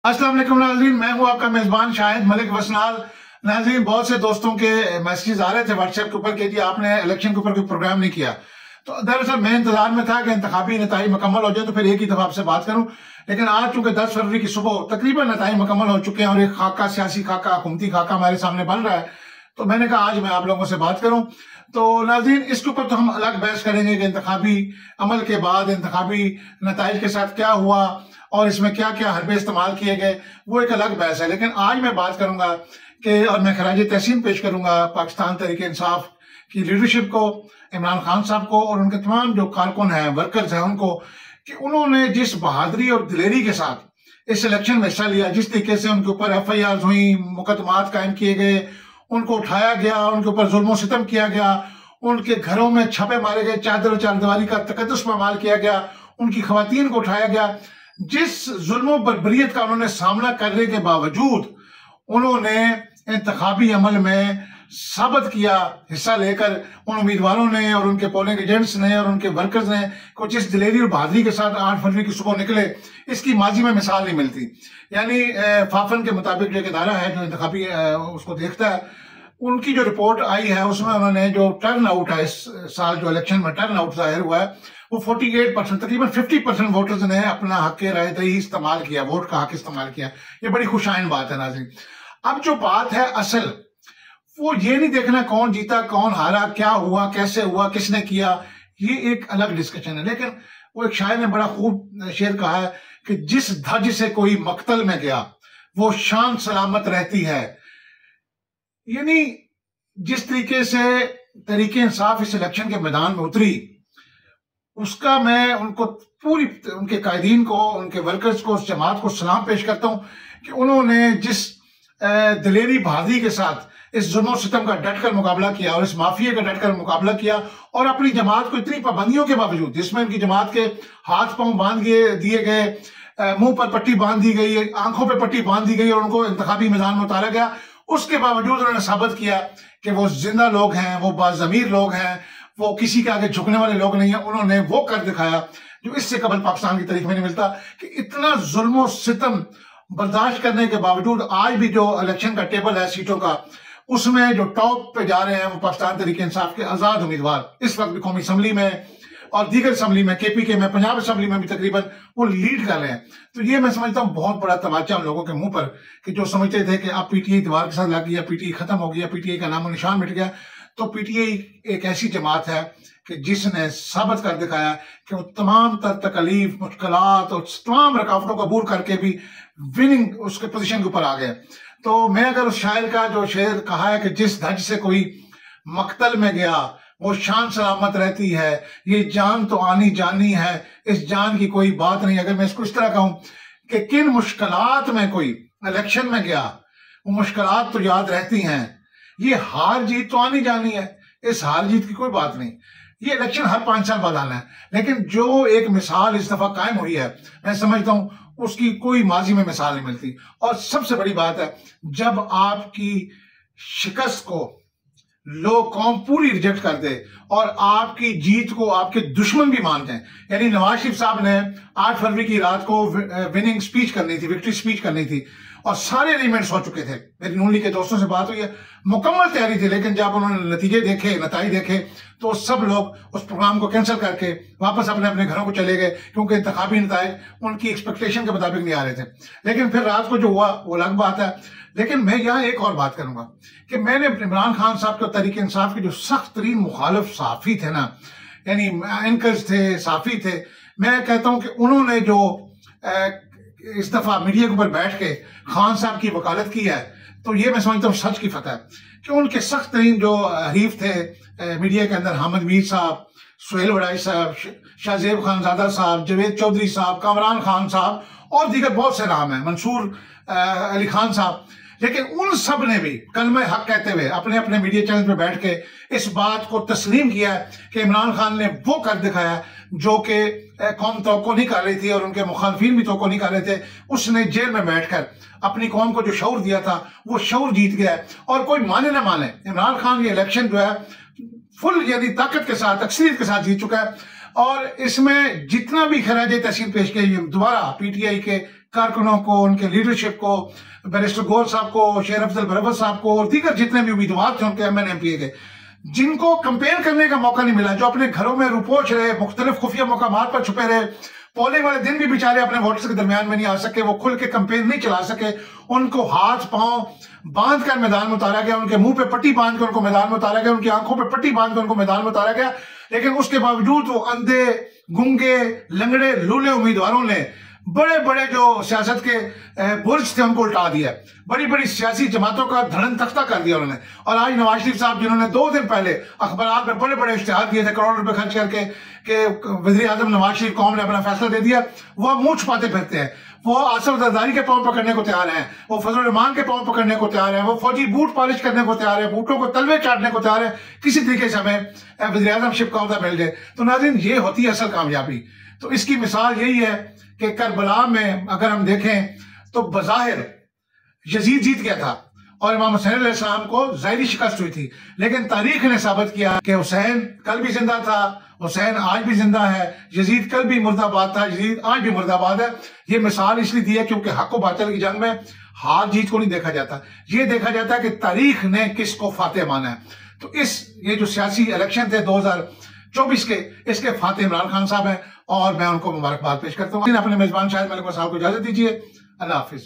अस्सलाम वालेकुम नाज़रीन, मैं हूं आपका मेजबान शाहिद मलिक वसनाल। नाज़रीन, बहुत से दोस्तों के मैसेजेस आ रहे थे व्हाट्सएप के ऊपर कि जी आपने इलेक्शन के ऊपर कोई प्रोग्राम नहीं किया। तो दरअसल मैं इंतजार में था कि इंतखाबी नताई मुकम्मल हो जाए तो फिर एक ही दफा आपसे बात करूं, लेकिन आज चूंकि 10 फरवरी की सुबह तकरीबन नताई मुकम्मल हो चुके हैं और एक खाका, सियासी खाका, हुकूमती खाका हमारे सामने बन रहा है, तो मैंने कहा आज मैं आप लोगों से बात करूं। तो नाज़रीन, इसके ऊपर तो हम अलग बहस करेंगे कि इंतखाबी अमल के बाद इंतखाबी नताइज के साथ क्या हुआ और इसमें क्या क्या हरबे इस्तेमाल किए गए, वो एक अलग बहस है। लेकिन आज मैं बात करूंगा कि और मैं खराज तहसीन पेश करूंगा पाकिस्तान तहरीक इंसाफ की लीडरशिप को, इमरान खान साहब को और उनके तमाम जो कारकुन हैं, वर्कर्स हैं, उनको कि उन्होंने जिस बहादुरी और दिलेरी के साथ इस इलेक्शन में हिस्सा लिया, जिस तरीके से उनके ऊपर FIR हुई, मुकदमात कायम किए गए, उनको उठाया गया, उनके ऊपर जुल्म सितम किया गया, उनके घरों में छापे मारे गए, चादर और चारदीवारी का तकद्दुस पामाल किया गया, उनकी खवातीन को उठाया गया। जिस जुल्म बर्बरियत का उन्होंने सामना करने के बावजूद उन्होंने इंतखाबी अमल में साबित किया, हिस्सा लेकर उन उम्मीदवारों ने और उनके पोलिंग एजेंट्स ने और उनके वर्कर्स ने कुछ इस दिलेरी और बहादुरी के साथ 8 फरवरी की सुबह निकले, इसकी माजी में मिसाल नहीं मिलती। यानी फाफन के मुताबिक जो एक इदारा है जो इंतखाबी उसको देखता है, उनकी जो रिपोर्ट आई है उसमें उन्होंने जो टर्न आउट है, इस साल जो इलेक्शन में टर्न आउट जाहिर हुआ है, वो 48%, तकरीबन 50% वोटर्स ने अपना हक राय दही इस्तेमाल किया, वोट का हक इस्तेमाल किया। ये बड़ी खुशाइन बात है नाज़रीन। अब जो बात है असल, वो ये नहीं देखना कौन जीता कौन हारा, क्या हुआ, कैसे हुआ, किसने किया, ये एक अलग डिस्कशन है। लेकिन वो एक शायर ने बड़ा खूब शेर कहा है कि जिस धज से कोई मकतल में गया वो शान सलामत रहती है। यानी जिस तरीके से तरीके इंसाफ इस इलेक्शन के मैदान में उतरी, उसका मैं उनको पूरी उनके कायदीन को, उनके वर्कर्स को, उस जमात को सलाम पेश करता हूं कि उन्होंने जिस दिलेरी बहादुरी के साथ इस जुल्म सितम का डटकर मुकाबला किया और इस माफिया का डटकर मुकाबला किया और अपनी जमात को इतनी पाबंदियों के बावजूद, जिसमें उनकी जमात के हाथ पांव बांध दिए गए, मुंह पर पट्टी बांध दी गई, आंखों पर पट्टी बांध दी गई और उनको इंतखाबी मैदान में उतारा गया, उसके बावजूद उन्होंने साबित किया कि वो जिंदा लोग हैं, वो बाज़मीर लोग हैं, वो किसी के आगे झुकने वाले लोग नहीं है। उन्होंने वो कर दिखाया जो इससे कबल पाकिस्तान की तारीख में नहीं मिलता, कि इतना जुल्म और सितम बर्दाश्त करने के बावजूद आज भी जो इलेक्शन का टेबल है सीटों का, उसमें जो टॉप पे जा रहे हैं वो पाकिस्तान तहरीक इंसाफ के आजाद उम्मीदवार इस वक्त भी कौमी असम्बली में और दीगर असम्बली में, KPK में, पंजाब असम्बली में भी तकरीबन वो लीड कर रहे हैं। तो ये मैं समझता हूँ बहुत बड़ा तमाचा उन लोगों के मुंह पर कि जो समझते थे कि अब PTI दीवार के साथ लग गया, PTI खत्म हो गया, PTI का नामो निशान मिट गया। तो PTI एक ऐसी जमात है कि जिसने साबित कर दिखाया कि वो तमाम तकलीफ, मुश्किलात और तमाम रुकावटों को दूर करके भी विनिंग उसके पोजीशन के ऊपर आ गए। तो मैं अगर उस शायर का जो शेर कहा है कि जिस धज से कोई मकतल में गया वो शान सलामत रहती है, ये जान तो आनी जानी है, इस जान की कोई बात नहीं। अगर मैं इसको इस तरह कहूं कि किन मुश्किलात में कोई इलेक्शन में गया, वो मुश्किलात तो याद रहती हैं, ये हार जीत तो आनी जानी है, इस हार जीत की कोई बात नहीं। ये इलेक्शन हर 5 साल बाद आना है, लेकिन जो एक मिसाल इस दफा कायम हुई है, मैं समझता हूं उसकी कोई माजी में मिसाल नहीं मिलती। और सबसे बड़ी बात है, जब आपकी शिकस्त को लोग कौम पूरी रिजेक्ट कर दे और आपकी जीत को आपके दुश्मन भी मान जाए। यानी नवाज शरीफ साहब ने 8 फरवरी की रात को विनिंग स्पीच करनी थी, विक्ट्री स्पीच करनी थी और सारे अरेंजमेंट्स हो चुके थे। मेरी नून लीग के दोस्तों से बात हुई है, मुकम्मल तैयारी थी, लेकिन जब उन्होंने नतीजे देखे, नताई देखे, तो सब लोग उस प्रोग्राम को कैंसिल करके वापस अपने अपने घरों को चले गए, क्योंकि इंतखाबी नताइज उनकी एक्सपेक्टेशन के मुताबिक नहीं आ रहे थे। लेकिन फिर रात को जो हुआ वो अलग बात है। लेकिन मैं यहाँ एक और बात करूंगा कि मैंने इमरान खान साहब के तहरीक इंसाफ के जो सख्त तरीन मुखालिफ सहाफी थे ना, यानी एंकर्स थे, सहाफी थे, मैं कहता हूं कि उन्होंने जो इस दफा मीडिया के ऊपर बैठ के खान साहब की वकालत की है, तो ये मैं समझता हूँ सच की फतह है कि उनके सख्त तरीन जो हरीफ थे मीडिया के अंदर, हामिद मीर साहब, सुहेल वड़ाई साहब, शाहजेब खानजादा साहब, जवेद चौधरी साहब, कामरान खान साहब और दीगर बहुत से नाम हैं, मंसूर अली खान साहब, लेकिन उन सब ने भी कलमे हक कहते हुए अपने अपने मीडिया चैनल पे बैठ के इस बात को तस्लीम किया कि इमरान खान ने वो कर दिखाया जो कि कौम तवक्को नहीं कर रही थी और उनके मुखालफिन भी तवक्को नहीं कर रहे थे। उसने जेल में बैठकर अपनी कौम को जो शऊर दिया था वो शऊर जीत गया है। और कोई माने ना माने, इमरान खान ये इलेक्शन जो है फुल यानी ताकत के साथ, अक्सरियत के साथ जीत चुका है और इसमें जितना भी खराज तहसीन पेश किया, दोबारा PTI के कारकुनों को, उनके लीडरशिप को, बैरिस्टर गोल साहब को, शेर अफजल बरवत साहब को और दीगर जितने भी उम्मीदवार थे उनके MN MPA के, जिनको कंपेन करने का मौका नहीं मिला, जो अपने घरों में रुपोच रहे, मुख्तलिफ खुफिया मकामात पर छुपे रहे, पोलिंग वाले दिन भी बेचारे अपने वोटर्स के दरमियान में नहीं आ सके, वो खुल के कंपेन नहीं चला सके, उनको हाथ पांव बांध कर मैदान में उतारा गया, उनके मुंह पे पट्टी बांध कर उनको मैदान में उतारा गया, उनकी आंखों पे पट्टी बांध कर उनको मैदान में उतारा गया। लेकिन उसके बावजूद वो अंधे, गूंगे, लंगड़े, लूले उम्मीदवारों ने बड़े बड़े जो सियासत के बुर्ज थे उनको उल्टा दिया, बड़ी बड़ी सियासी जमातों का धड़न तख्ता कर दिया उन्होंने। और आज नवाज शरीफ साहब जिन्होंने 2 दिन पहले अखबार में बड़े बड़े इश्तिहार दिए थे करोड़ रुपए खर्च करके कि वज़ीर आज़म नवाज शरीफ कौम ने अपना फैसला दे दिया, वो मुंह छुपाते फिरते हैं। वो आसिफ जरदारी के पांव पकड़ने को तैयार हैं, वो फजल रहमान के पांव पकड़ने को तैयार है, वो फौजी बूट पॉलिश करने को तैयार है, बूटों को तलवे चाटने को तैयार है, किसी तरीके से हमें वज़ीर आज़म शिप का अहदा मिल जाए। तो नाज़रीन, ये होती है असल कामयाबी। तो इसकी मिसाल यही है कि करबला में अगर हम देखें तो बज़ाहिर यजीद जीत गया था और इमाम हुसैन अलैहिस्सलाम को ज़ाहिरी शिकस्त हुई थी, लेकिन तारीख ने साबित किया कि हुसैन कल भी जिंदा था, हुसैन आज भी जिंदा है, यजीद कल भी मुर्दाबाद था, यजीद आज भी मुर्दाबाद है। ये मिसाल इसलिए दी है क्योंकि हक व बातिल की जंग में हार जीत को नहीं देखा जाता, ये देखा जाता है कि तारीख ने किसको फातेह माना है। तो ये जो सियासी इलेक्शन थे 2024 के, इसके फातेह इमरान खान साहब हैं और मैं उनको मुबारकबाद पेश करता हूँ। अपने मेजबान शाहिद मलिक वसाल को इजाजत दीजिए। अल्लाह हाफिज।